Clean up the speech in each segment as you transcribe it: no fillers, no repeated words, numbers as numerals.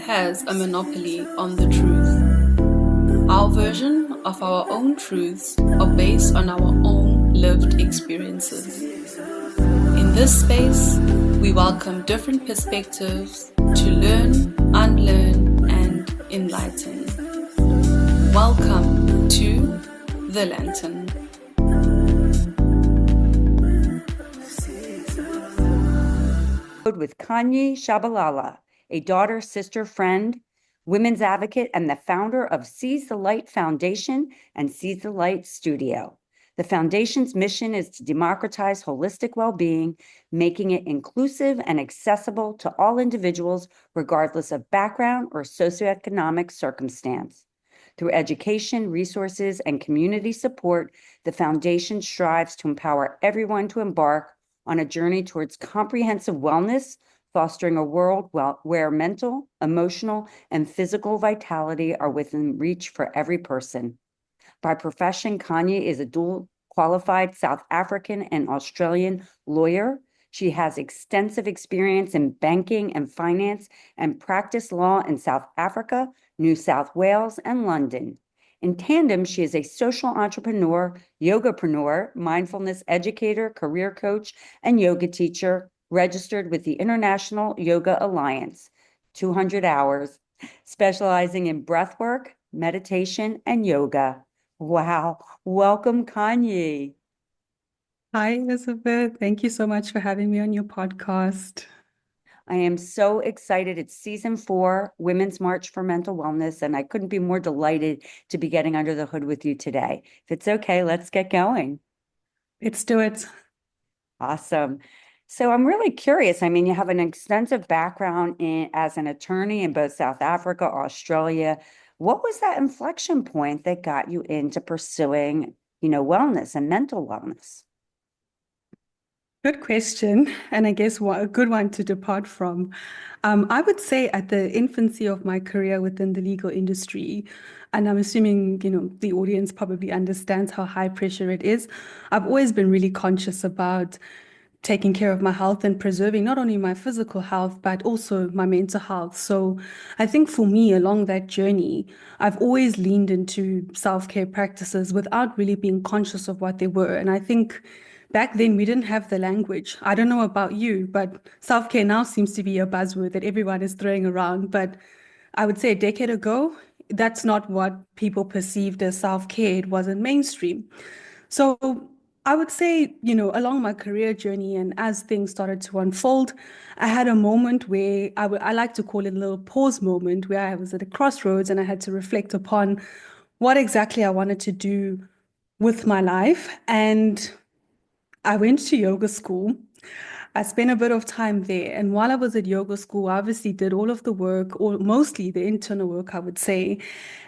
has a monopoly on the truth. Our version of our own truths are based on our own lived experiences. In this space, we welcome different perspectives to learn, unlearn, and enlighten. Welcome to The Lantern. With Khanyi Tshabalala, a daughter, sister, friend, women's advocate, and the founder of Seize the Light Foundation and Seize the Light Studio. The foundation's mission is to democratize holistic well-being, making it inclusive and accessible to all individuals, regardless of background or socioeconomic circumstance. Through education, resources, and community support, the foundation strives to empower everyone to embark on a journey towards comprehensive wellness, fostering a world where mental, emotional, and physical vitality are within reach for every person. By profession, Khanyi is a dual qualified South African and Australian lawyer. She has extensive experience in banking and finance and practiced law in South Africa, New South Wales, and London. In tandem, she is a social entrepreneur, yogapreneur, mindfulness educator, career coach, and yoga teacher, registered with the International Yoga Alliance, 200 hours, specializing in breathwork, meditation, and yoga. Wow. Welcome, Khanyi. Hi, Elizabeth. Thank you so much for having me on your podcast. I am so excited. It's season 4, Women's March for Mental Wellness, and I couldn't be more delighted to be getting under the hood with you today. If it's okay, let's get going. Let's do it. Awesome. So I'm really curious. I mean, you have an extensive background as an attorney in both South Africa, Australia. What was that inflection point that got you into pursuing, wellness and mental wellness? Good question, and I guess a good one to depart from. I would say at the infancy of my career within the legal industry, and I'm assuming, the audience probably understands how high pressure it is. I've always been really conscious about taking care of my health and preserving not only my physical health, but also my mental health. So I think for me, along that journey, I've always leaned into self-care practices without really being conscious of what they were. And I think back then we didn't have the language. I don't know about you, but self-care now seems to be a buzzword that everyone is throwing around. But I would say a decade ago, that's not what people perceived as self-care. It wasn't mainstream. So I would say, along my career journey and as things started to unfold, I had a moment where I like to call it a little pause moment where I was at a crossroads and I had to reflect upon what exactly I wanted to do with my life. And I went to yoga school. I spent a bit of time there. And while I was at yoga school, I obviously did all of the work, or mostly the internal work, I would say.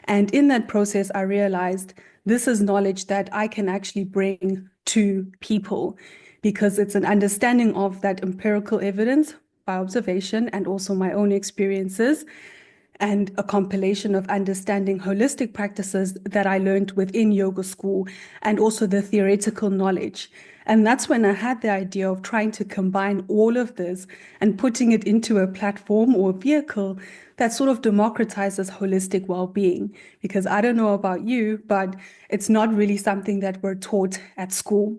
And in that process, I realized this is knowledge that I can actually bring to people because it's an understanding of that empirical evidence by observation and also my own experiences and a compilation of understanding holistic practices that I learned within yoga school and also the theoretical knowledge. And that's when I had the idea of trying to combine all of this and putting it into a platform or a vehicle that sort of democratizes holistic well-being. Because I don't know about you, but it's not really something that we're taught at school.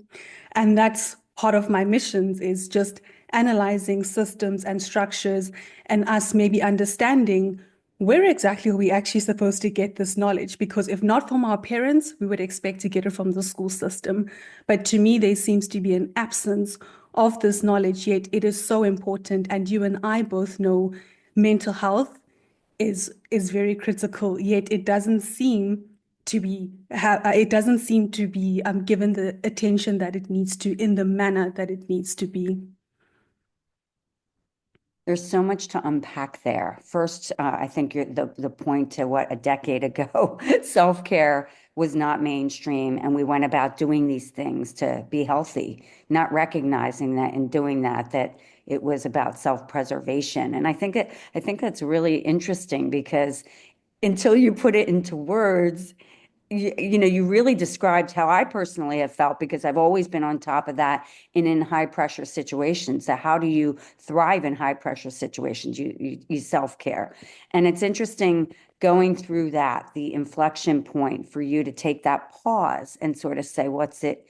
And that's part of my missions is just analyzing systems and structures and us maybe understanding where exactly are we actually supposed to get this knowledge? Because if not from our parents, we would expect to get it from the school system. But to me, there seems to be an absence of this knowledge, yet it is so important. And you and I both know mental health is very critical, yet it doesn't seem to be given the attention that it needs to in the manner that it needs to be. There's so much to unpack there. First, I think the point to a decade ago, self-care was not mainstream, and we went about doing these things to be healthy, not recognizing that in doing that it was about self-preservation. And I think that's really interesting because until you put it into words, you really described how I personally have felt because I've always been on top of that in high pressure situations. So how do you thrive in high pressure situations? You self-care. And it's interesting going through that, the inflection point for you to take that pause and sort of say, what's it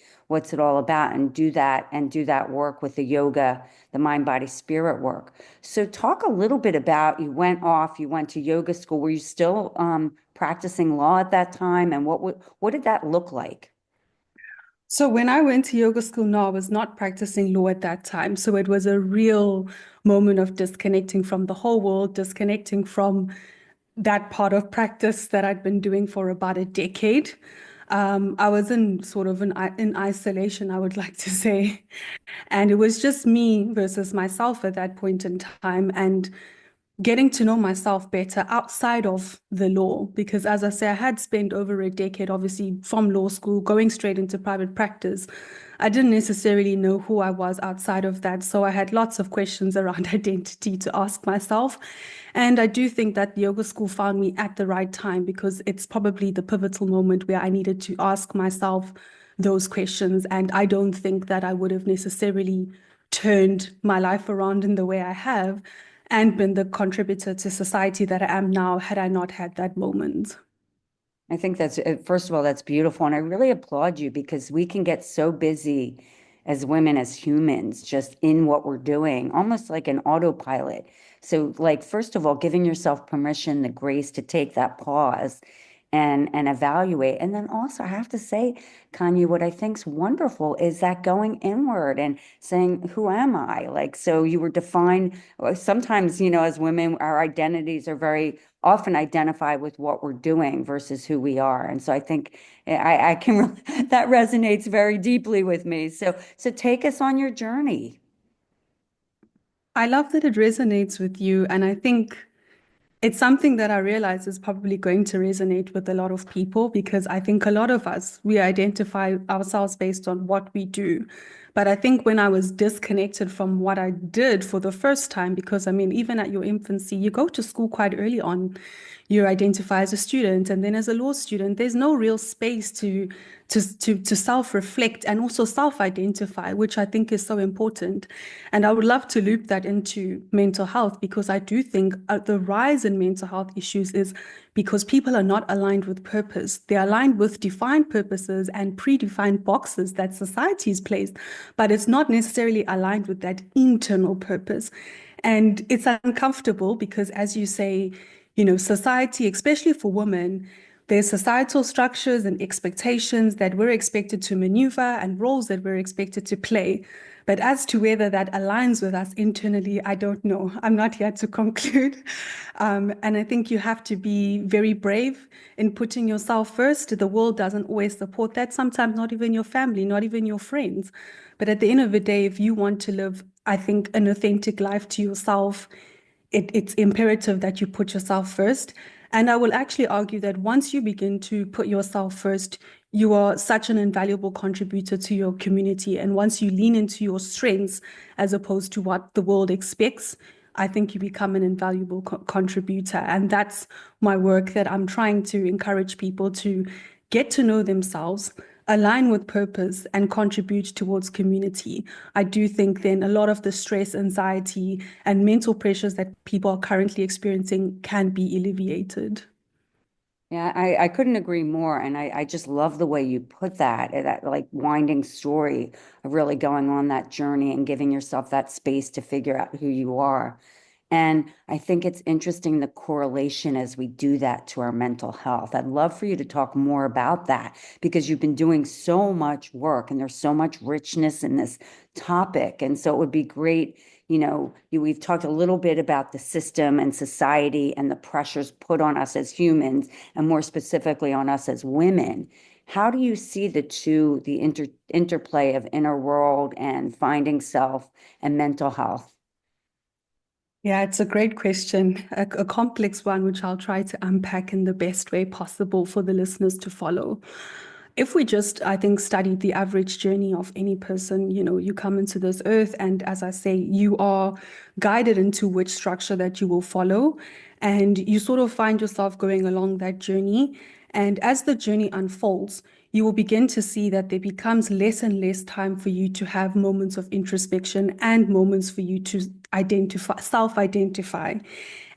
all about? And do that work with the yoga, the mind, body, spirit work. So talk a little bit about, you went to yoga school. Were you still practicing law at that time? And what did that look like? So when I went to yoga school, no, I was not practicing law at that time. So it was a real moment of disconnecting from the whole world, disconnecting from that part of practice that I'd been doing for about a decade. I was in sort of in isolation, I would like to say. And it was just me versus myself at that point in time. And getting to know myself better outside of the law, because as I say, I had spent over a decade, obviously, from law school, going straight into private practice. I didn't necessarily know who I was outside of that. So I had lots of questions around identity to ask myself. And I do think that yoga school found me at the right time because it's probably the pivotal moment where I needed to ask myself those questions. And I don't think that I would have necessarily turned my life around in the way I have and been the contributor to society that I am now had I not had that moment. I think that's, first of all, that's beautiful. And I really applaud you because we can get so busy as women, as humans, just in what we're doing, almost like an autopilot. So, like, first of all, giving yourself permission, the grace to take that pause and evaluate. And then also, I have to say, Kanye, what I think's wonderful is that going inward and saying, who am I? Like, so you were defined, sometimes, as women, our identities are very often identify with what we're doing versus who we are. And so I think I can, that resonates very deeply with me. So take us on your journey. I love that it resonates with you. And I think it's something that I realize is probably going to resonate with a lot of people because I think a lot of us, we identify ourselves based on what we do. But I think when I was disconnected from what I did for the first time, because I mean, even at your infancy, you go to school quite early on. You identify as a student, and then as a law student, there's no real space to self-reflect and also self-identify, which I think is so important. And I would love to loop that into mental health because I do think the rise in mental health issues is because people are not aligned with purpose. They're aligned with defined purposes and predefined boxes that society's placed, but it's not necessarily aligned with that internal purpose. And it's uncomfortable because, as you say, society, especially for women, there's societal structures and expectations that we're expected to maneuver and roles that we're expected to play. But as to whether that aligns with us internally, I don't know. I'm not here to conclude. And I think you have to be very brave in putting yourself first. The world doesn't always support that, sometimes not even your family, not even your friends. But at the end of the day, if you want to live, I think, an authentic life to yourself, it's imperative that you put yourself first. And I will actually argue that once you begin to put yourself first, you are such an invaluable contributor to your community. And once you lean into your strengths as opposed to what the world expects, I think you become an invaluable contributor. And that's my work that I'm trying to encourage people to get to know themselves, align with purpose, and contribute towards community. I do think then a lot of the stress, anxiety, and mental pressures that people are currently experiencing can be alleviated. Yeah, I couldn't agree more. And I just love the way you put that like winding story of really going on that journey and giving yourself that space to figure out who you are. And I think it's interesting the correlation as we do that to our mental health. I'd love for you to talk more about that because you've been doing so much work and there's so much richness in this topic. And so it would be great, we've talked a little bit about the system and society and the pressures put on us as humans and more specifically on us as women. How do you see the two, the interplay of inner world and finding self and mental health? Yeah, it's a great question, a complex one, which I'll try to unpack in the best way possible for the listeners to follow. If we just, I think, study the average journey of any person, you come into this earth, and as I say, you are guided into which structure that you will follow, and you sort of find yourself going along that journey. And as the journey unfolds, you will begin to see that there becomes less and less time for you to have moments of introspection and moments for you to self-identify.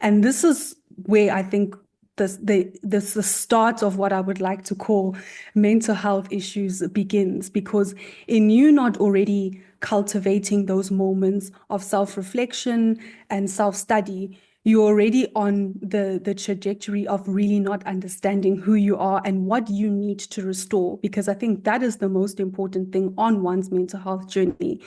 And this is where I think the start of what I would like to call mental health issues begins, because in you not already cultivating those moments of self-reflection and self-study, you're already on the trajectory of really not understanding who you are and what you need to restore, because I think that is the most important thing on one's mental health journey.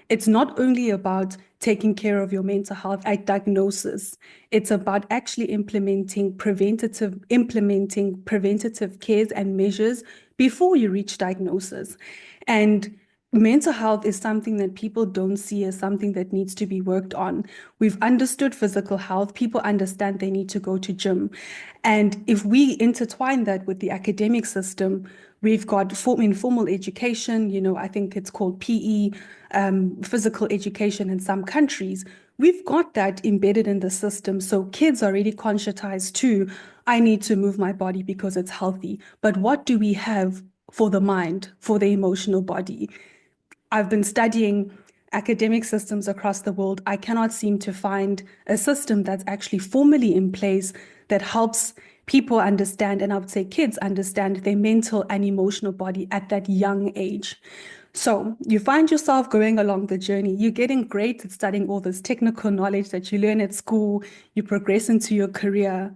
It's not only about taking care of your mental health at diagnosis. It's about actually implementing preventative cares and measures before you reach diagnosis. And mental health is something that people don't see as something that needs to be worked on. We've understood physical health. People understand they need to go to gym. And if we intertwine that with the academic system, we've got informal education, I think it's called PE, physical education in some countries. We've got that embedded in the system. So kids are already conscientized too. I need to move my body because it's healthy. But what do we have for the mind, for the emotional body? I've been studying academic systems across the world. I cannot seem to find a system that's actually formally in place that helps people understand, and I would say kids understand, their mental and emotional body at that young age. So you find yourself going along the journey. You're getting great at studying all this technical knowledge that you learn at school. You progress into your career.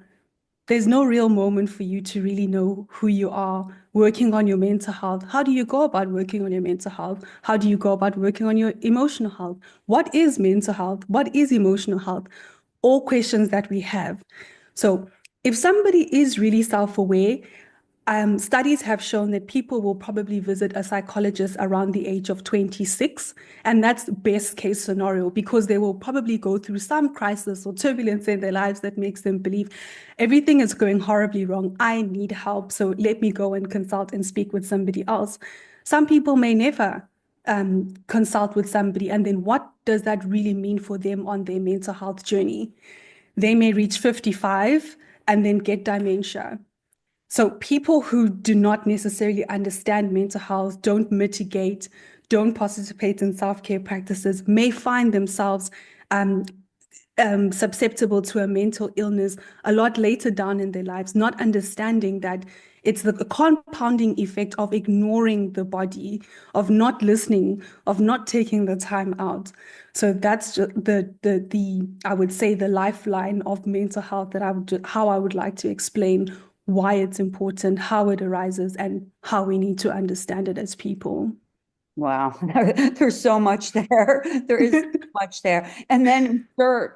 There's no real moment for you to really know who you are, working on your mental health. How do you go about working on your mental health? How do you go about working on your emotional health? What is mental health? What is emotional health? All questions that we have. So if somebody is really self-aware, studies have shown that people will probably visit a psychologist around the age of 26, and that's best case scenario, because they will probably go through some crisis or turbulence in their lives that makes them believe everything is going horribly wrong. I need help, so let me go and consult and speak with somebody else. Some people may never consult with somebody, and then what does that really mean for them on their mental health journey? They may reach 55 and then get dementia. So people who do not necessarily understand mental health, don't mitigate, don't participate in self-care practices, may find themselves susceptible to a mental illness a lot later down in their lives, not understanding that it's the compounding effect of ignoring the body, of not listening, of not taking the time out. So that's just the I would say the lifeline of mental health, that how I would like to explain why it's important, how it arises, and how we need to understand it as people. Wow, there's so much there. There is so much there. And then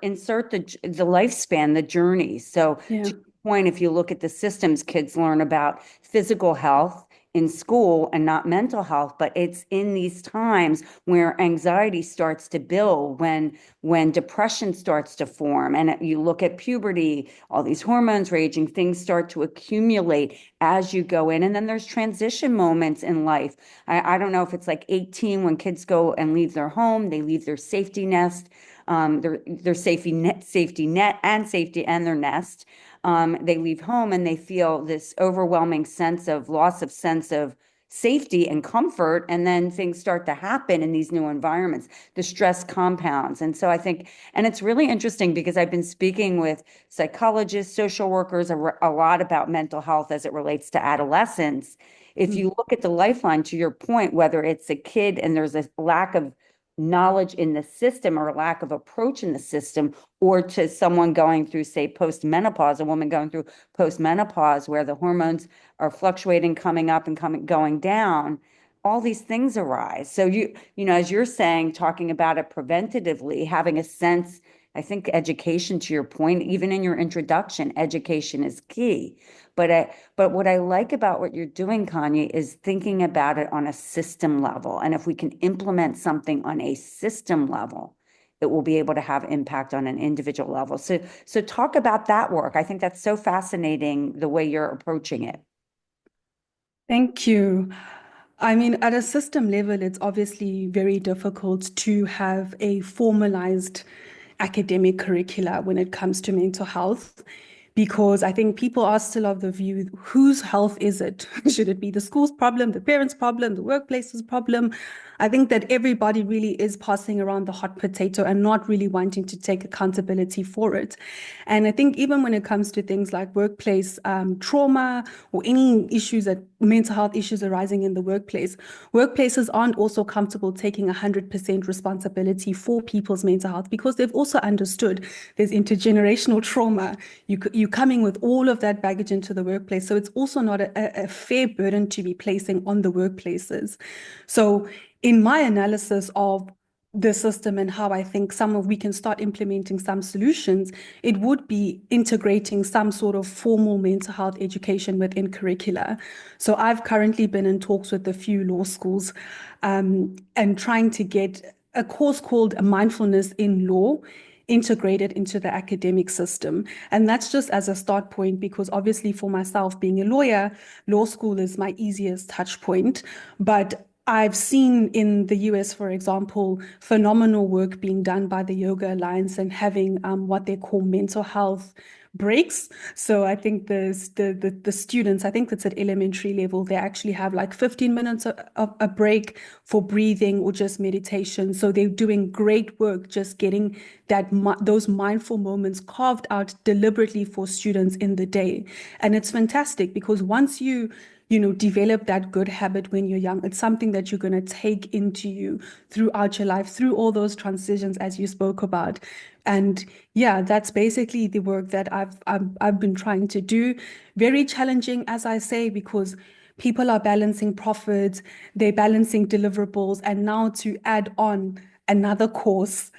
insert the lifespan, the journey. So Yeah. to your point, if you look at the systems, kids learn about physical health in school and not mental health, but it's in these times where anxiety starts to build, when depression starts to form, and you look at puberty, all these hormones raging, things start to accumulate as you go in. And then there's transition moments in life. I don't know if it's like 18 when kids go and leave their home, they leave their safety nest, their safety net and safety and their nest. They leave home and they feel this overwhelming sense of loss of sense of safety and comfort, and then things start to happen in these new environments. The stress compounds. And so I think, and it's really interesting because I've been speaking with psychologists, social workers, a lot about mental health as it relates to adolescence. If you look at the lifeline, to your point, whether it's a kid and there's a lack of knowledge in the system or a lack of approach in the system, or to someone going through, say, postmenopause, a woman going through postmenopause where the hormones are fluctuating, coming up and going down, all these things arise. So as you're saying, talking about it preventatively, having a sense, I think education, to your point, even in your introduction, education is key. But what I like about what you're doing, Khanyi, is thinking about it on a system level. And if we can implement something on a system level, it will be able to have impact on an individual level. So talk about that work. I think that's so fascinating, the way you're approaching it. Thank you. I mean, at a system level, it's obviously very difficult to have a formalized academic curricula when it comes to mental health, because I think people are still of the view, whose health is it? Should it be the school's problem, the parents' problem, the workplace's problem? I think that everybody really is passing around the hot potato and not really wanting to take accountability for it. And I think even when it comes to things like workplace trauma or any issues that mental health issues arising in the workplace, workplaces aren't also comfortable taking 100% responsibility for people's mental health because they've also understood there's intergenerational trauma. You're coming with all of that baggage into the workplace. So it's also not a fair burden to be placing on the workplaces. So in my analysis of the system and how I think we can start implementing some solutions, it would be integrating some sort of formal mental health education within curricula. So I've currently been in talks with a few law schools and trying to get a course called Mindfulness in Law integrated into the academic system. And that's just as a start point, because obviously for myself being a lawyer, law school is my easiest touch point. But I've seen in the US, for example, phenomenal work being done by the Yoga Alliance and having what they call mental health breaks. So I think the students, I think that's at elementary level, they actually have like 15 minutes of a break for breathing or just meditation. So they're doing great work just getting those mindful moments carved out deliberately for students in the day. And it's fantastic because once you develop that good habit when you're young, it's something that you're going to take into you throughout your life, through all those transitions as you spoke about. And yeah, that's basically the work that I've been trying to do. Very challenging, as I say, because people are balancing profits, they're balancing deliverables, and now to add on another course,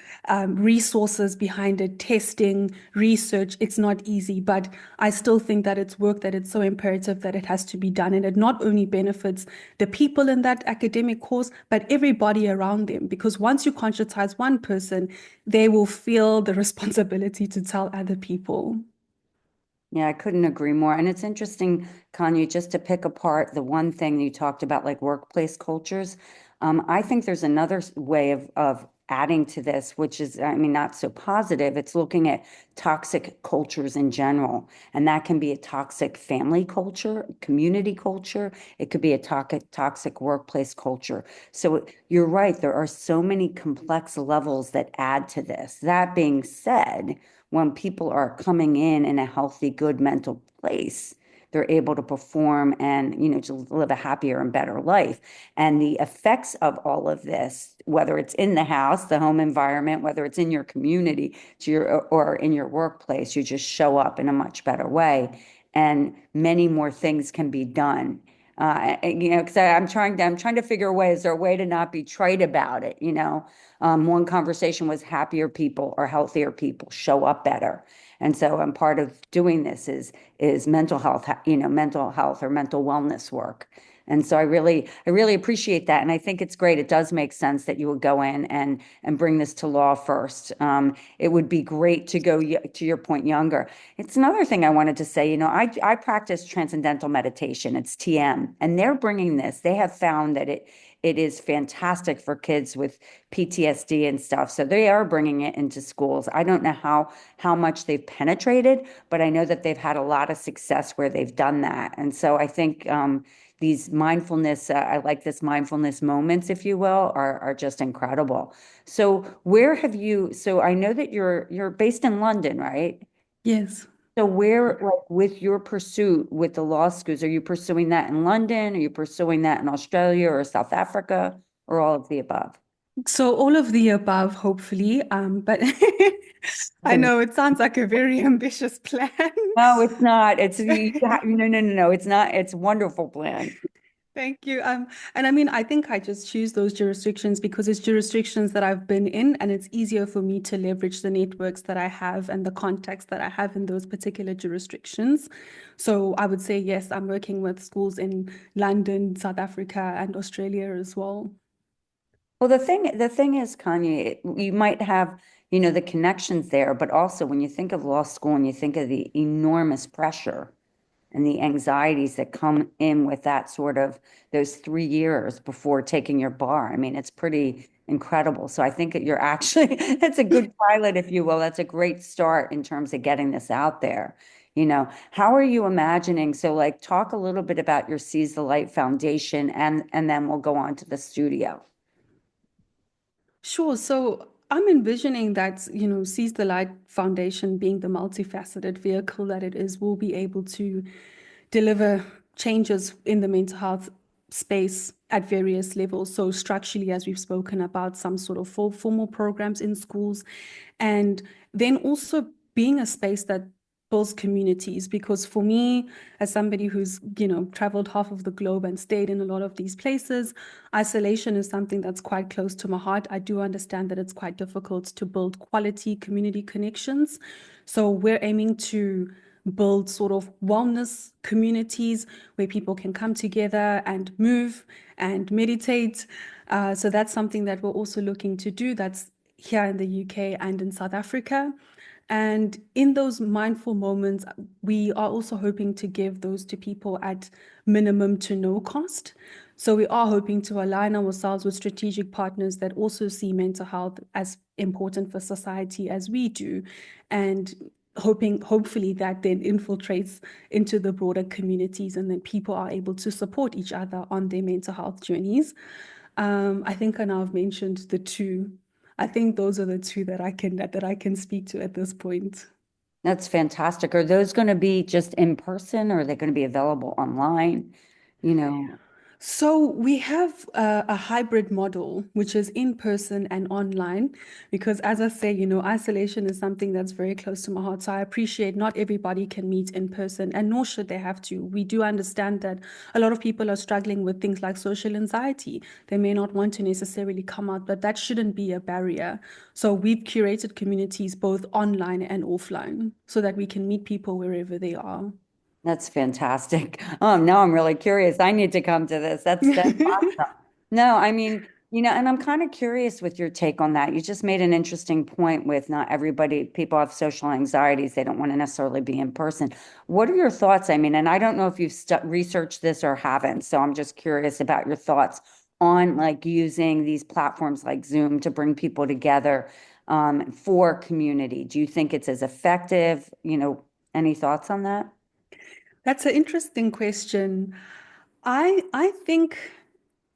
resources behind it, testing, research, it's not easy, but I still think that it's work that it's so imperative that it has to be done. And it not only benefits the people in that academic course, but everybody around them. Because once you conscientize one person, they will feel the responsibility to tell other people. Yeah, I couldn't agree more. And it's interesting, Kanye, just to pick apart the one thing you talked about, like workplace cultures. I think there's another way of adding to this, which is, I mean, not so positive. It's looking at toxic cultures in general. And that can be a toxic family culture, community culture. It could be a toxic workplace culture. So you're right. There are so many complex levels that add to this. That being said, when people are coming in a healthy, good mental place, they're able to perform and, to live a happier and better life. And the effects of all of this, whether it's in the house, the home environment, whether it's in your community or in your workplace, you just show up in a much better way. And many more things can be done. Because I'm trying to figure a way. Is there a way to not be trite about it? One conversation was happier people or healthier people show up better. And so I'm part of doing this is mental health, mental health or mental wellness work. And so I really appreciate that. And I think it's great. It does make sense that you would go in and bring this to law first. It would be great to go, to your point, younger. It's another thing I wanted to say, I practice transcendental meditation. It's TM, and they're bringing this. They have found that it is fantastic for kids with PTSD and stuff. So they are bringing it into schools. I don't know how much they've penetrated, but I know that they've had a lot of success where they've done that. And so I think these mindfulness, I like this mindfulness moments, if you will, are just incredible. So so I know that you're based in London, right? Yes. So where, like, with your pursuit with the law schools, are you pursuing that in London? Are you pursuing that in Australia or South Africa or all of the above? So all of the above, hopefully. But I know it sounds like a very ambitious plan. No, it's not. No, no, no, no. It's not. It's a wonderful plan. Thank you. And I mean, I think I just choose those jurisdictions because it's jurisdictions that I've been in, and it's easier for me to leverage the networks that I have and the contacts that I have in those particular jurisdictions. So I would say, yes, I'm working with schools in London, South Africa, and Australia as well. Well, the thing is, Kanye, you might have, the connections there, but also when you think of law school and you think of the enormous pressure and the anxieties that come in with that sort of those 3 years before taking your bar. I mean, it's pretty incredible. So I think that you're actually, that's a good pilot, if you will. That's a great start in terms of getting this out there. How are you imagining? So like talk a little bit about your Seize the Light Foundation and then we'll go on to the studio. Sure. So I'm envisioning that, Seize the Light Foundation being the multifaceted vehicle that it is, will be able to deliver changes in the mental health space at various levels. So structurally, as we've spoken about, some sort of formal programs in schools, and then also being a space that builds communities. Because for me, as somebody who's, traveled half of the globe and stayed in a lot of these places, isolation is something that's quite close to my heart. I do understand that it's quite difficult to build quality community connections. So we're aiming to build sort of wellness communities where people can come together and move and meditate. So that's something that we're also looking to do. That's here in the UK and in South Africa. And in those mindful moments, we are also hoping to give those to people at minimum to no cost. So we are hoping to align ourselves with strategic partners that also see mental health as important for society as we do, and hopefully that then infiltrates into the broader communities and then people are able to support each other on their mental health journeys. I think I now have mentioned the two. I think those are the two that I can speak to at this point. That's fantastic. Are those going to be just in person or are they going to be available online? You know, So we have a hybrid model, which is in person and online, because as I say, isolation is something that's very close to my heart. So I appreciate not everybody can meet in person, and nor should they have to. We do understand that a lot of people are struggling with things like social anxiety. They may not want to necessarily come out, but that shouldn't be a barrier. So we've curated communities both online and offline so that we can meet people wherever they are. that's fantastic. Now I'm really curious. I need to come to this. That's awesome. No, I mean, and I'm kind of curious with your take on that. You just made an interesting point with not everybody, people have social anxieties. They don't want to necessarily be in person. What are your thoughts? I mean, and I don't know if you've researched this or haven't. So I'm just curious about your thoughts on like using these platforms like Zoom to bring people together for community. Do you think it's as effective? Any thoughts on that? That's an interesting question. I think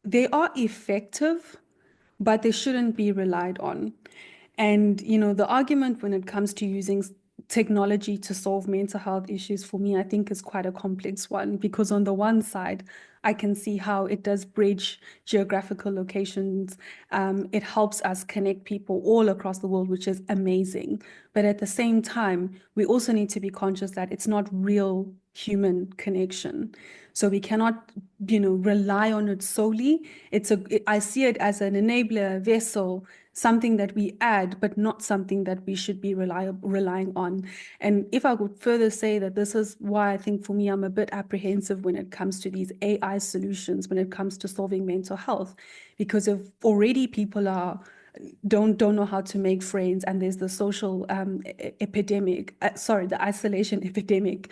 they are effective, but they shouldn't be relied on. And, the argument when it comes to using technology to solve mental health issues for me, I think is quite a complex one because on the one side, I can see how it does bridge geographical locations. It helps us connect people all across the world, which is amazing. But at the same time, we also need to be conscious that it's not real human connection. So we cannot, rely on it solely. I see it as an enabler, vessel, something that we add, but not something that we should be relying on. And if I would further say that this is why I think for me, I'm a bit apprehensive when it comes to these AI solutions, when it comes to solving mental health, because if already people don't know how to make friends, and there's the social epidemic, the isolation epidemic.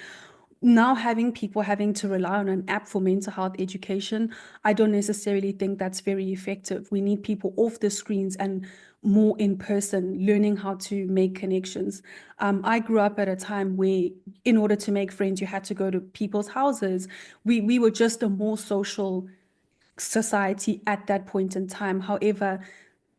Now having people having to rely on an app for mental health education, I don't necessarily think that's very effective. We need people off the screens and more in person, learning how to make connections. I grew up at a time where, in order to make friends, you had to go to people's houses. We were just a more social society at that point in time. However,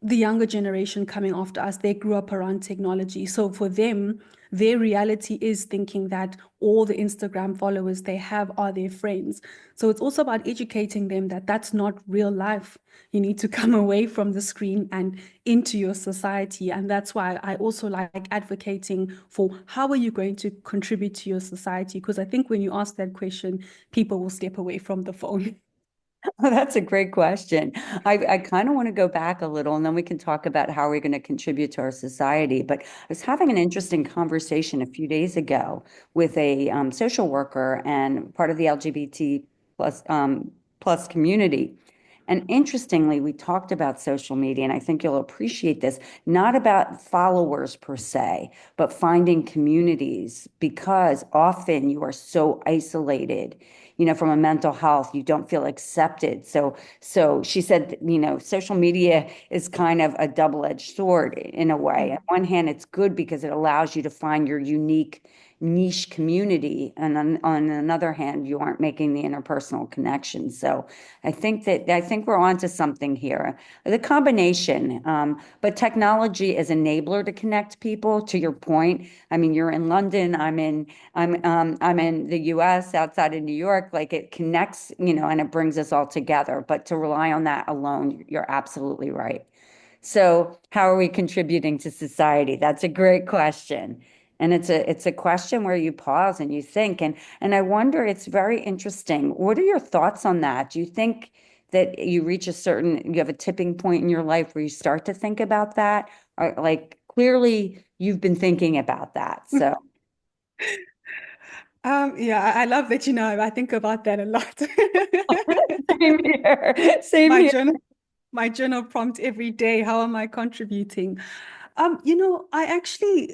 the younger generation coming after us, they grew up around technology. So for them, their reality is thinking that all the Instagram followers they have are their friends. So it's also about educating them that that's not real life. You need to come away from the screen and into your society. And that's why I also like advocating for how are you going to contribute to your society? Because I think when you ask that question, people will step away from the phone. Oh, that's a great question. I kind of want to go back a little and then we can talk about how we're going to contribute to our society. But I was having an interesting conversation a few days ago with a social worker and part of the LGBT plus community. And interestingly, we talked about social media, and I think you'll appreciate this, not about followers per se, but finding communities because often you are so isolated, from a mental health, you don't feel accepted. So she said, social media is kind of a double-edged sword in a way. On one hand, it's good because it allows you to find your unique niche community. And on another hand, you aren't making the interpersonal connections. So I think we're onto something here. The combination, but technology is enabler to connect people. To your point, I mean, you're in London, I'm in the US outside of New York, like it connects, and it brings us all together. But to rely on that alone, you're absolutely right. So how are we contributing to society? That's a great question. And it's a question where you pause and you think. And I wonder, it's very interesting. What are your thoughts on that? Do you think that you have a tipping point in your life where you start to think about that? Or like clearly you've been thinking about that. So Yeah, I love that, I think about that a lot. same here. Same My here. journal, my journal prompt every day. How am I contributing? I actually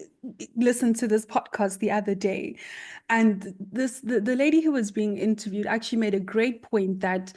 listened to this podcast the other day, and the lady who was being interviewed actually made a great point that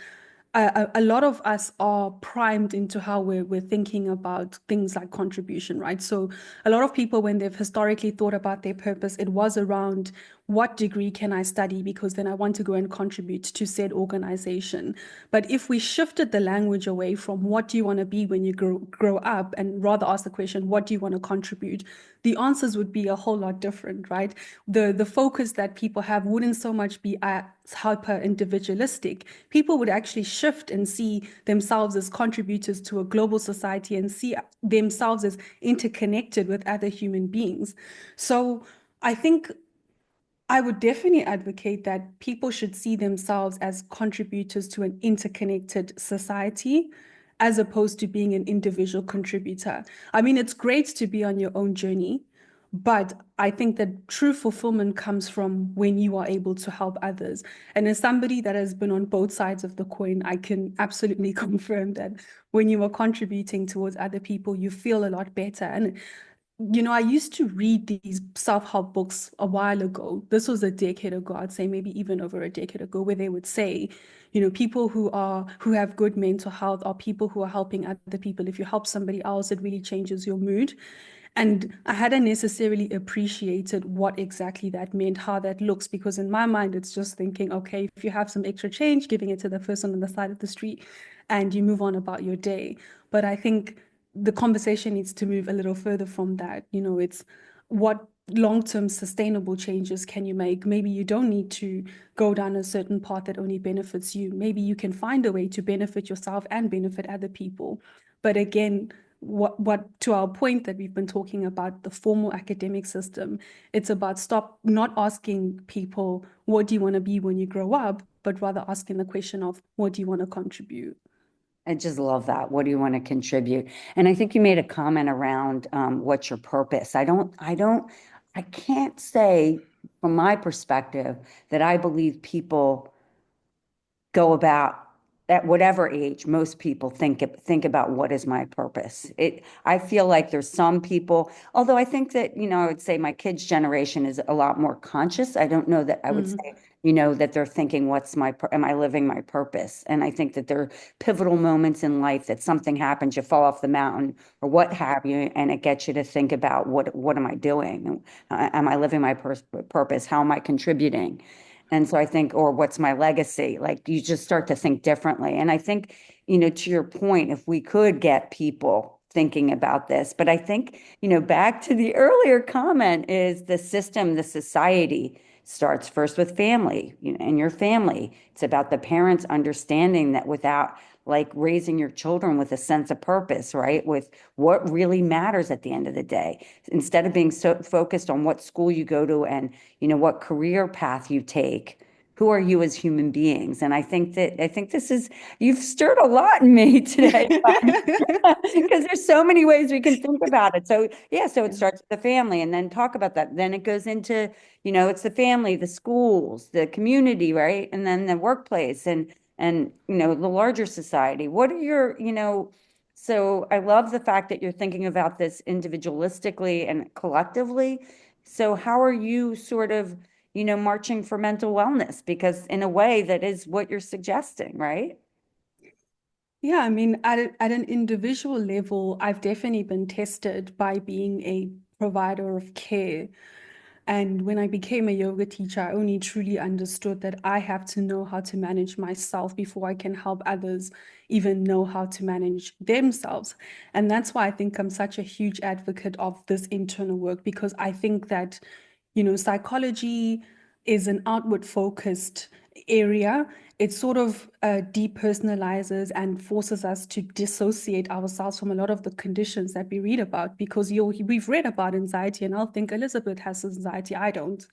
a lot of us are primed into how we're thinking about things like contribution, right? So a lot of people, when they've historically thought about their purpose, it was around what degree can I study because then I want to go and contribute to said organization. But if we shifted the language away from what do you want to be when you grow up and rather ask the question, what do you want to contribute? The answers would be a whole lot different, right? The focus that people have wouldn't so much be hyper individualistic. People would actually shift and see themselves as contributors to a global society and see themselves as interconnected with other human beings. So I think I would definitely advocate that people should see themselves as contributors to an interconnected society as opposed to being an individual contributor. I mean, it's great to be on your own journey, but I think that true fulfillment comes from when you are able to help others. And as somebody that has been on both sides of the coin, I can absolutely confirm that when you are contributing towards other people, you feel a lot better. And I used to read these self-help books a while ago. This was a decade ago, I'd say maybe even over a decade ago, where they would say, people who have good mental health are people who are helping other people. If you help somebody else, it really changes your mood. And I hadn't necessarily appreciated what exactly that meant, how that looks, because in my mind, it's just thinking, okay, if you have some extra change, giving it to the person on the side of the street, and you move on about your day. But I think the conversation needs to move a little further from that. It's what long-term sustainable changes can you make? Maybe you don't need to go down a certain path that only benefits you. Maybe you can find a way to benefit yourself and benefit other people. But again, what to our point that we've been talking about the formal academic system, it's about stop not asking people what do you want to be when you grow up, but rather asking the question of what do you want to contribute. I just love that. What do you want to contribute? And I think you made a comment around what's your purpose. I can't say from my perspective that I believe people go about at whatever age, most people think about what is my purpose. I feel like there's some people, although I think that, I would say my kids' generation is a lot more conscious. I don't know that I would say, that they're thinking, am I living my purpose? And I think that there are pivotal moments in life that something happens, you fall off the mountain or what have you, and it gets you to think about what am I doing? Am I living my purpose? How am I contributing? And so I think, or what's my legacy? Like you just start to think differently. And I think, to your point, if we could get people thinking about this, but I think, back to the earlier comment is the system, the society starts first with family, and your family. It's about the parents understanding that without like raising your children with a sense of purpose, right? With what really matters at the end of the day, instead of being so focused on what school you go to and what career path you take. Who are you as human beings? And I think this is, you've stirred a lot in me today, because there's so many ways we can think about it. So yeah, so it starts with the family and then talk about that. Then it goes into, it's the family, the schools, the community, right? And then the workplace and the larger society. What are your, so I love the fact that you're thinking about this individualistically and collectively. So how are you sort of, marching for mental wellness? Because in a way that is what you're suggesting, right? Yeah, I mean, at an individual level, I've definitely been tested by being a provider of care. And when I became a yoga teacher, I only truly understood that I have to know how to manage myself before I can help others even know how to manage themselves. And that's why I think I'm such a huge advocate of this internal work, because I think that, psychology is an outward focused area. It sort of depersonalizes and forces us to dissociate ourselves from a lot of the conditions that we read about, because we've read about anxiety and I'll think Elizabeth has anxiety, I don't.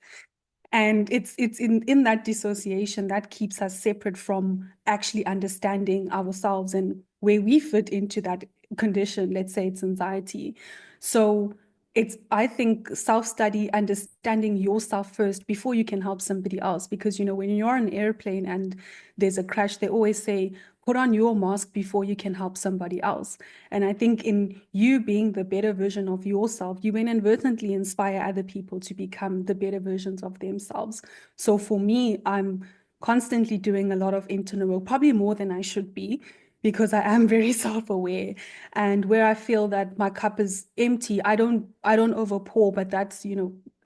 And it's in that dissociation that keeps us separate from actually understanding ourselves and where we fit into that condition. Let's say it's anxiety. So it's, I think, self-study, understanding yourself first before you can help somebody else. Because, when you're on an airplane and there's a crash, they always say, put on your mask before you can help somebody else. And I think in you being the better version of yourself, you inadvertently inspire other people to become the better versions of themselves. So for me, I'm constantly doing a lot of internal work, probably more than I should be, because I am very self-aware. And where I feel that my cup is empty, I don't overpour, but that's,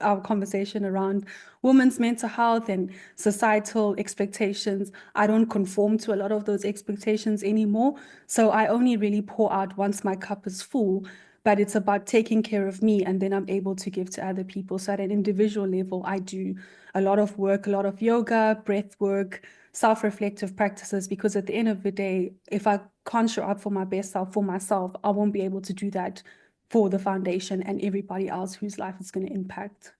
our conversation around women's mental health and societal expectations. I don't conform to a lot of those expectations anymore. So I only really pour out once my cup is full, but it's about taking care of me and then I'm able to give to other people. So at an individual level, I do a lot of work, a lot of yoga, breath work, self-reflective practices, because at the end of the day, if I can't show up for my best self for myself, I won't be able to do that for the foundation and everybody else whose life it's going to impact.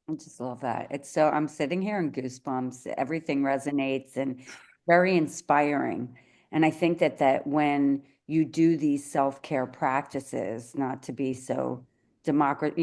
I just love that. I'm sitting here in goosebumps. Everything resonates and very inspiring. And I think that when you do these self-care practices, not to be so democrat,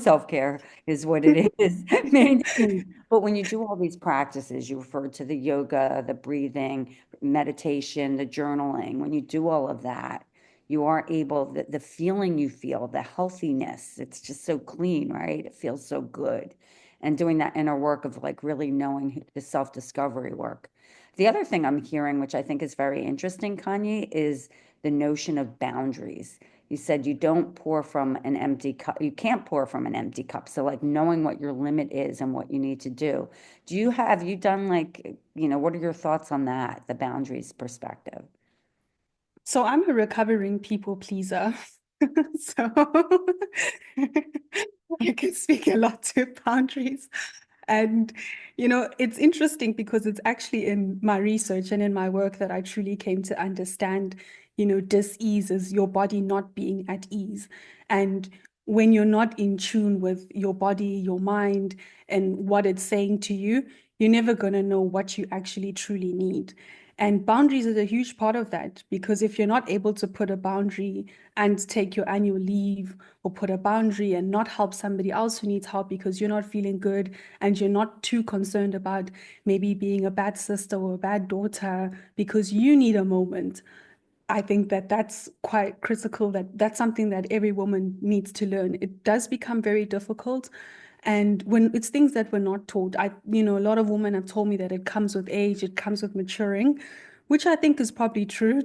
self-care is what it is, mainstream. But when you do all these practices, you refer to the yoga, the breathing, meditation, the journaling, when you do all of that, you are able, the feeling you feel, the healthiness, it's just so clean, right? It feels so good. And doing that inner work of like really knowing the self-discovery work. The other thing I'm hearing, which I think is very interesting, Kanye, is the notion of boundaries. You said you don't pour from an empty cup. You can't pour from an empty cup. So like knowing what your limit is and what you need to do. Have you done like, what are your thoughts on that, the boundaries perspective? So I'm a recovering people pleaser. So I can speak a lot to boundaries. And, it's interesting because it's actually in my research and in my work that I truly came to understand, dis-ease is your body not being at ease. And when you're not in tune with your body, your mind, and what it's saying to you, you're never going to know what you actually truly need. And boundaries is a huge part of that, because if you're not able to put a boundary and take your annual leave, or put a boundary and not help somebody else who needs help because you're not feeling good and you're not too concerned about maybe being a bad sister or a bad daughter because you need a moment, I think that that's quite critical, that that's something that every woman needs to learn. It does become very difficult. And when it's things that we're not taught, a lot of women have told me that it comes with age, it comes with maturing, which I think is probably true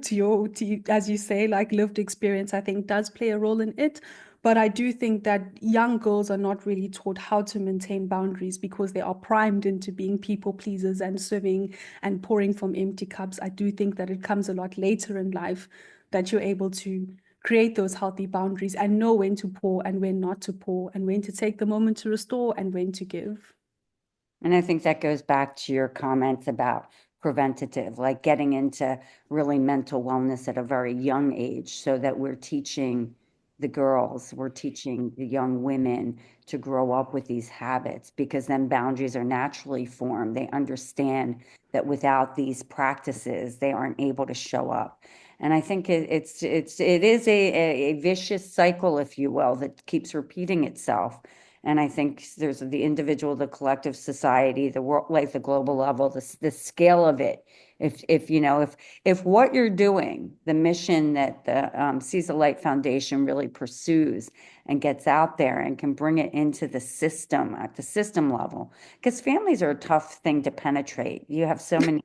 as you say, like lived experience, I think does play a role in it. But I do think that young girls are not really taught how to maintain boundaries because they are primed into being people pleasers and serving and pouring from empty cups. I do think that it comes a lot later in life that you're able to create those healthy boundaries and know when to pour and when not to pour and when to take the moment to restore and when to give. And I think that goes back to your comments about preventative, like getting into really mental wellness at a very young age so that we're teaching the girls, we're teaching the young women to grow up with these habits because then boundaries are naturally formed. They understand that without these practices, they aren't able to show up. And I think it is a vicious cycle, if you will, that keeps repeating itself. And I think there's the individual, the collective society, the world, like the global level, the scale of it. If what you're doing, the mission that the Seize the Light Foundation really pursues and gets out there and can bring it into the system at the system level, because families are a tough thing to penetrate. You have so many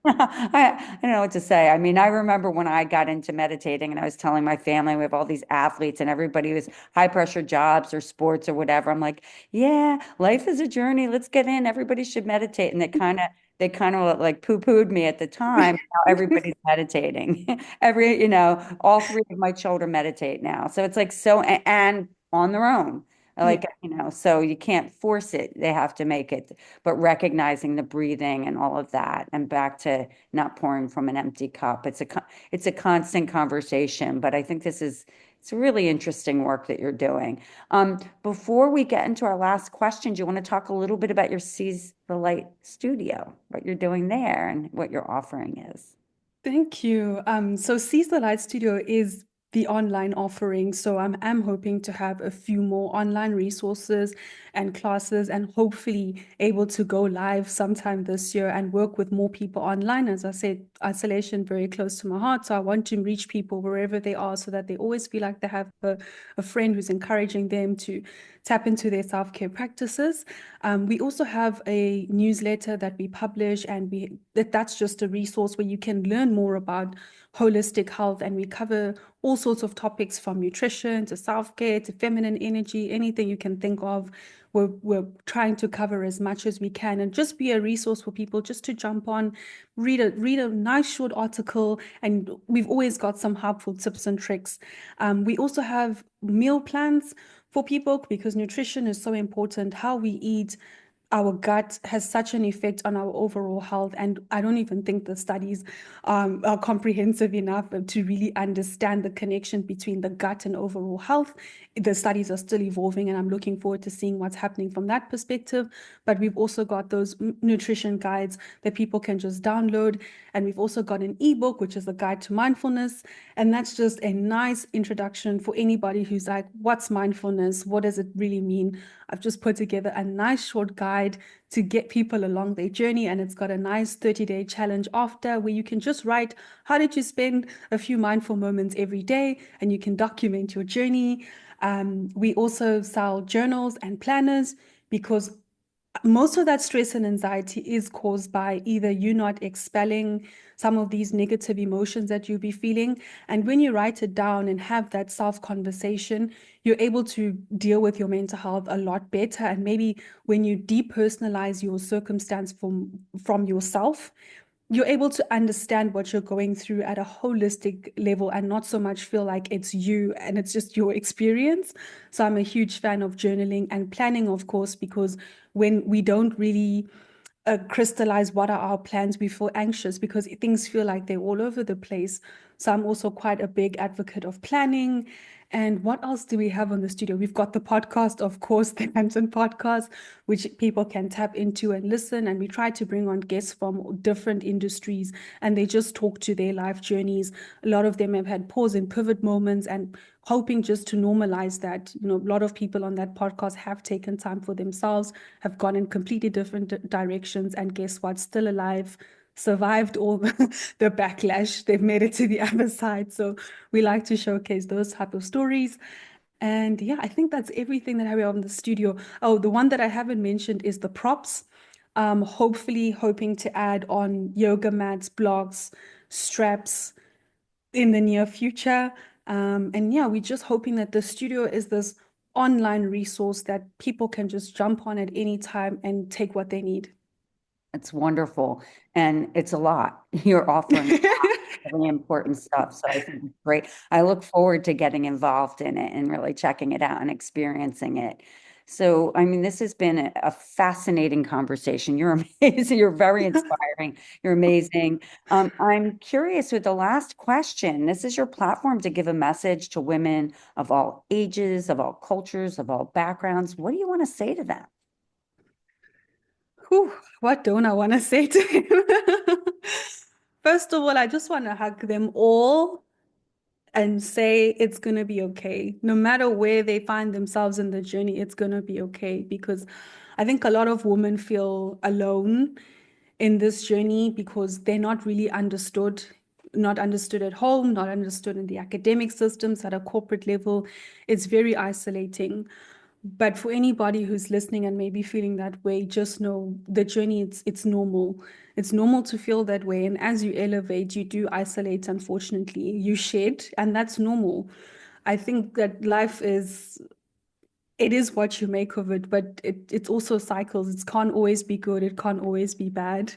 I don't know what to say. I mean, I remember when I got into meditating and I was telling my family we have all these athletes and everybody was high pressure jobs or sports or whatever. I'm like, yeah, life is a journey. Let's get in. Everybody should meditate. And they kind of like poo-pooed me at the time. Now everybody's meditating. All three of my children meditate now. So it's like and on their own. Yeah. Like, so you can't force it. They have to make it, but recognizing the breathing and all of that, and back to not pouring from an empty cup. It's a constant conversation, but I think it's really interesting work that you're doing. Before we get into our last question, do you want to talk a little bit about your Seize the Light studio, what you're doing there and what your offering is? Thank you. So Seize the Light Studio is the online offering. So I'm hoping to have a few more online resources and classes and hopefully able to go live sometime this year and work with more people online. As I said, isolation very close to my heart. So I want to reach people wherever they are so that they always feel like they have a friend who's encouraging them to tap into their self-care practices. We also have a newsletter that we publish, and that's just a resource where you can learn more about holistic health, and we cover all sorts of topics from nutrition to self-care to feminine energy, anything you can think of. We're trying to cover as much as we can and just be a resource for people just to jump on, read a nice short article, and we've always got some helpful tips and tricks. We also have meal plans for people because nutrition is so important. How we eat, our gut has such an effect on our overall health. And I don't even think the studies are comprehensive enough to really understand the connection between the gut and overall health. The studies are still evolving, and I'm looking forward to seeing what's happening from that perspective. But we've also got those nutrition guides that people can just download. And we've also got an ebook, which is a guide to mindfulness. And that's just a nice introduction for anybody who's like, what's mindfulness? What does it really mean? I've just put together a nice short guide to get people along their journey. And it's got a nice 30-day challenge after where you can just write, how did you spend a few mindful moments every day? And you can document your journey. We also sell journals and planners because most of that stress and anxiety is caused by either you not expelling some of these negative emotions that you'll be feeling. And when you write it down and have that self-conversation, you're able to deal with your mental health a lot better. And maybe when you depersonalize your circumstance from yourself, you're able to understand what you're going through at a holistic level and not so much feel like it's you and it's just your experience. So I'm a huge fan of journaling and planning, of course, because when we don't really crystallize what are our plans, we feel anxious because things feel like they're all over the place. So I'm also quite a big advocate of planning. And what else do we have on the studio? We've got the podcast, of course, the Hampton podcast, which people can tap into and listen. And we try to bring on guests from different industries, and they just talk to their life journeys. A lot of them have had pause and pivot moments, and hoping just to normalize that. A lot of people on that podcast have taken time for themselves, have gone in completely different directions, and guess what? Still alive, survived all the backlash. They've made it to the other side. So we like to showcase those type of stories. And yeah, I think that's everything that I have on the studio. Oh, the one that I haven't mentioned is the props. Hopefully hoping to add on yoga mats, blocks, straps in the near future. And yeah, we're just hoping that the studio is this online resource that people can just jump on at any time and take what they need. It's wonderful. And it's a lot. You're offering really important stuff. So I think it's great. I look forward to getting involved in it and really checking it out and experiencing it. So, I mean, this has been a fascinating conversation. You're amazing. You're very inspiring. You're amazing. I'm curious with the last question. This is your platform to give a message to women of all ages, of all cultures, of all backgrounds. What do you want to say to them? Whew, what don't I want to say to him? First of all, I just want to hug them all and say it's going to be okay. No matter where they find themselves in the journey, it's going to be okay. Because I think a lot of women feel alone in this journey because they're not really understood, not understood at home, not understood in the academic systems at a corporate level. It's very isolating. But for anybody who's listening and maybe feeling that way, just know the journey, it's normal. It's normal to feel that way. And as you elevate, you do isolate, unfortunately. You shed, and that's normal. I think that life is, it is what you make of it, but it's also cycles. It can't always be good, it can't always be bad.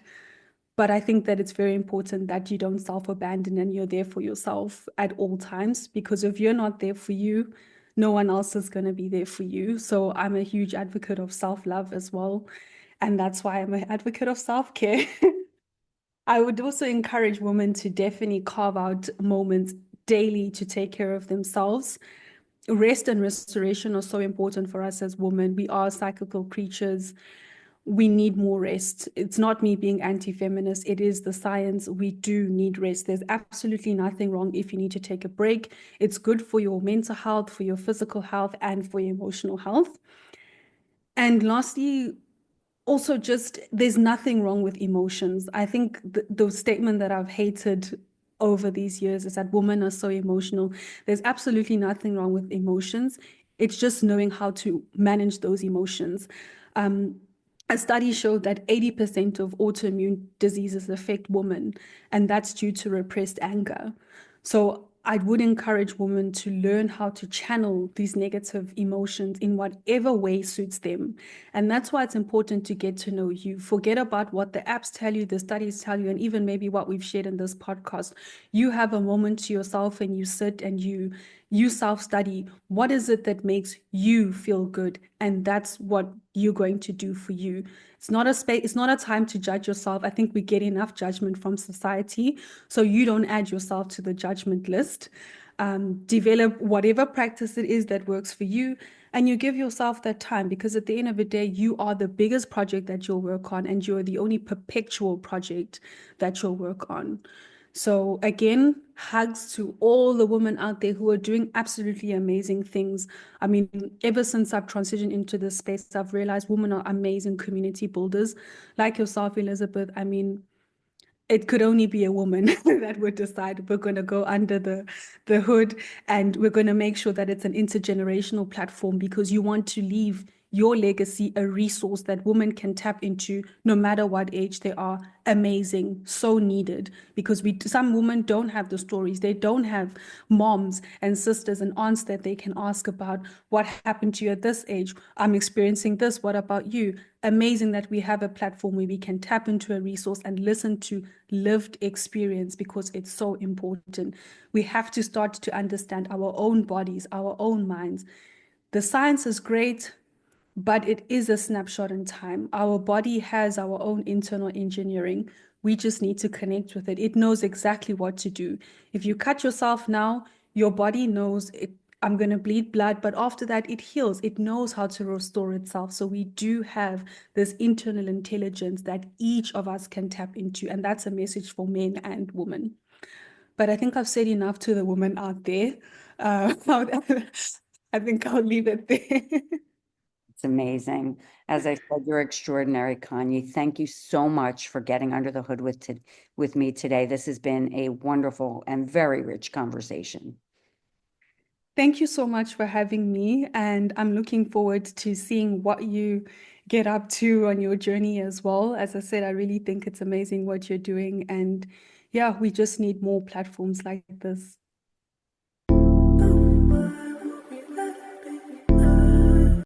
But I think that it's very important that you don't self-abandon and you're there for yourself at all times, because if you're not there for you, no one else is going to be there for you. So I'm a huge advocate of self-love as well. And that's why I'm an advocate of self-care. I would also encourage women to definitely carve out moments daily to take care of themselves. Rest and restoration are so important for us as women. We are cyclical creatures. We need more rest. It's not me being anti-feminist. It is the science. We do need rest. There's absolutely nothing wrong if you need to take a break. It's good for your mental health, for your physical health, and for your emotional health. And lastly, also just there's nothing wrong with emotions. I think the statement that I've hated over these years is that women are so emotional. There's absolutely nothing wrong with emotions. It's just knowing how to manage those emotions. Um, a study showed that 80% of autoimmune diseases affect women, and that's due to repressed anger. So I would encourage women to learn how to channel these negative emotions in whatever way suits them. And that's why it's important to get to know you. Forget about what the apps tell you, the studies tell you, and even maybe what we've shared in this podcast. You have a moment to yourself and you sit and you self-study. What is it that makes you feel good? And that's what you're going to do for you. It's not a space, it's not a time to judge yourself. I think we get enough judgment from society, so you don't add yourself to the judgment list. Develop whatever practice it is that works for you, and you give yourself that time, because at the end of the day, you are the biggest project that you'll work on, and you're the only perpetual project that you'll work on. So again, hugs to all the women out there who are doing absolutely amazing things. I mean, ever since I've transitioned into this space, I've realized women are amazing community builders, like yourself, Elizabeth. I mean, it could only be a woman that would decide we're going to go under the hood, and we're going to make sure that it's an intergenerational platform, because you want to leave your legacy a resource that women can tap into no matter what age they are. Amazing, so needed, because some women don't have the stories. They don't have moms and sisters and aunts that they can ask about what happened to you at this age. I'm experiencing this, what about you? Amazing that we have a platform where we can tap into a resource and listen to lived experience, because it's so important. We have to start to understand our own bodies, our own minds. The science is great, but it is a snapshot in time. Our body has our own internal engineering. We just need to connect with it. It knows exactly what to do. If you cut yourself now, your body knows it. I'm going to bleed blood, but after that, it heals. It knows how to restore itself. So we do have this internal intelligence that each of us can tap into. And that's a message for men and women. But I think I've said enough to the women out there. I think I'll leave it there. It's amazing. As I said, you're extraordinary, Khanyi. Thank you so much for getting under the hood with me today. This has been a wonderful and very rich conversation. Thank you so much for having me, and I'm looking forward to seeing what you get up to on your journey as well. As I said, I really think it's amazing what you're doing, and yeah, we just need more platforms like this.